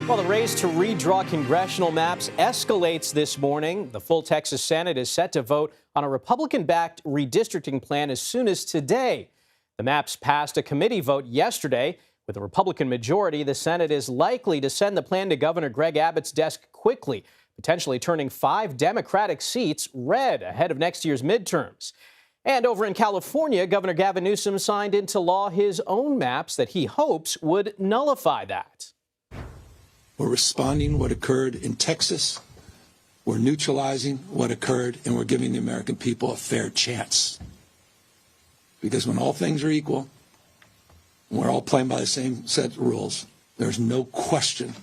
Well, the race to redraw congressional maps escalates this morning. The full Texas Senate is set to vote on a Republican-backed redistricting plan as soon as today. The maps passed a committee vote yesterday. With a Republican majority, the Senate is likely to send the plan to Governor Greg Abbott's desk quickly, potentially turning 5 Democratic seats red ahead of next year's midterms. And over in California, Governor Gavin Newsom signed into law his own maps that he hopes would nullify that. We're responding to what occurred in Texas. We're neutralizing what occurred, and we're giving the American people a fair chance. Because when all things are equal, and we're all playing by the same set of rules, there's no question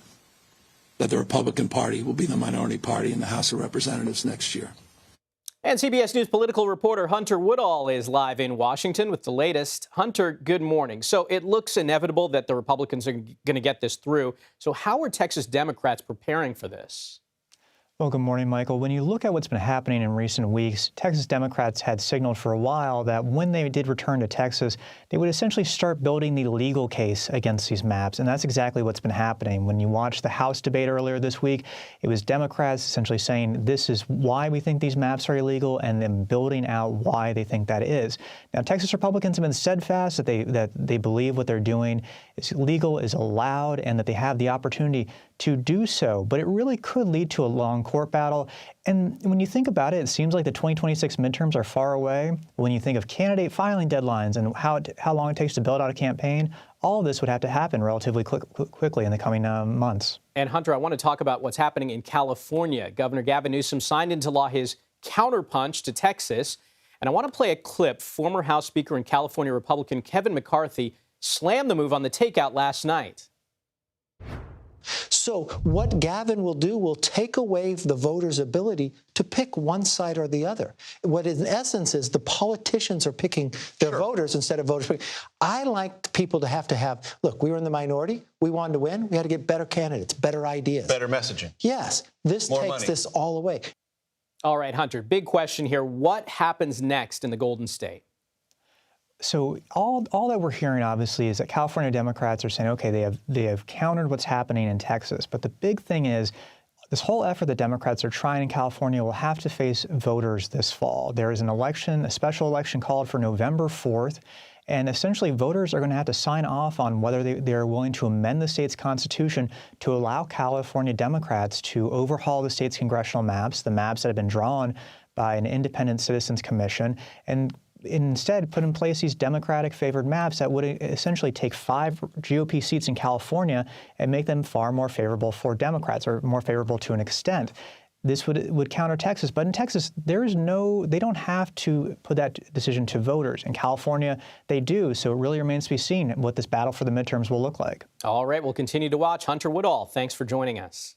that the Republican Party will be the minority party in the House of Representatives next year. And CBS News political reporter Hunter Woodall is live in Washington with the latest. Hunter, good morning. So it looks inevitable that the Republicans are going to get this through. So how are Texas Democrats preparing for this? Well, good morning, Michael. When you look at what's been happening in recent weeks, Texas Democrats had signaled for a while that when they did return to Texas, they would essentially start building the legal case against these maps. And that's exactly what's been happening. When you watch the House debate earlier this week, it was Democrats essentially saying this is why we think these maps are illegal and then building out why they think that is. Now, Texas Republicans have been steadfast that they believe what they're doing is legal, is allowed, and that they have the opportunity to do so, but it really could lead to a long court battle. And when you think about it, it seems like the 2026 midterms are far away. When you think of candidate filing deadlines and how long it takes to build out a campaign, all of this would have to happen relatively quickly in the coming months. And Hunter, I want to talk about what's happening in California. Governor Gavin Newsom signed into law his counterpunch to Texas. And I want to play a clip. Former House Speaker and California Republican Kevin McCarthy slammed the move on the takeout last night. So what Gavin will do will take away the voters' ability to pick one side or the other. What in essence is the politicians are picking their voters instead of voters. I like people to have, look, we were in the minority. We wanted to win. We had to get better candidates, better ideas. Better messaging. Yes. This More takes money. this all away. All right, Hunter, big question here. What happens next in the Golden State? So all that we're hearing, obviously, is that California Democrats are saying, okay, they have countered what's happening in Texas. But the big thing is this whole effort that Democrats are trying in California will have to face voters this fall. There is an election, a special election called for November 4th. And essentially, voters are going to have to sign off on whether they're willing to amend the state's constitution to allow California Democrats to overhaul the state's congressional maps, the maps that have been drawn by an independent citizens commission, and instead put in place these Democratic-favored maps that would essentially take 5 GOP seats in California and make them far more favorable for Democrats, or more favorable to an extent. This would counter Texas, but in Texas, they don't have to put that decision to voters. In California, they do, so it really remains to be seen what this battle for the midterms will look like. All right, we'll continue to watch. Hunter Woodall, thanks for joining us.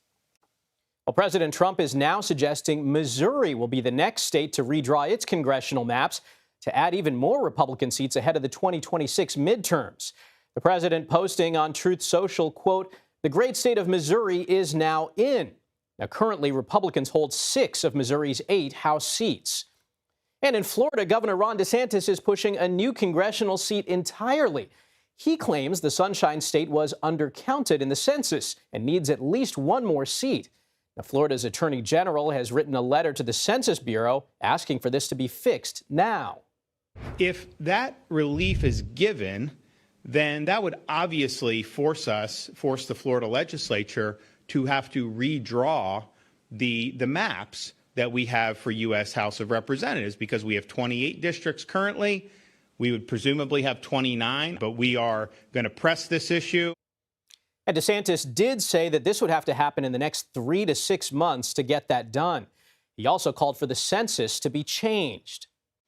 Well, President Trump is now suggesting Missouri will be the next state to redraw its congressional maps to add even more Republican seats ahead of the 2026 midterms. The president posting on Truth Social, quote, "The great state of Missouri is now in." Now, currently, Republicans hold 6 of Missouri's 8 House seats. And in Florida, Governor Ron DeSantis is pushing a new congressional seat entirely. He claims the Sunshine State was undercounted in the census and needs at least 1 more seat. Now, Florida's Attorney General has written a letter to the Census Bureau asking for this to be fixed now. If that relief is given, then that would obviously force the Florida legislature to have to redraw the maps that we have for U.S. House of Representatives, because we have 28 districts currently. We would presumably have 29, but we are going to press this issue. And DeSantis did say that this would have to happen in the next 3 to 6 months to get that done. He also called for the census to be changed.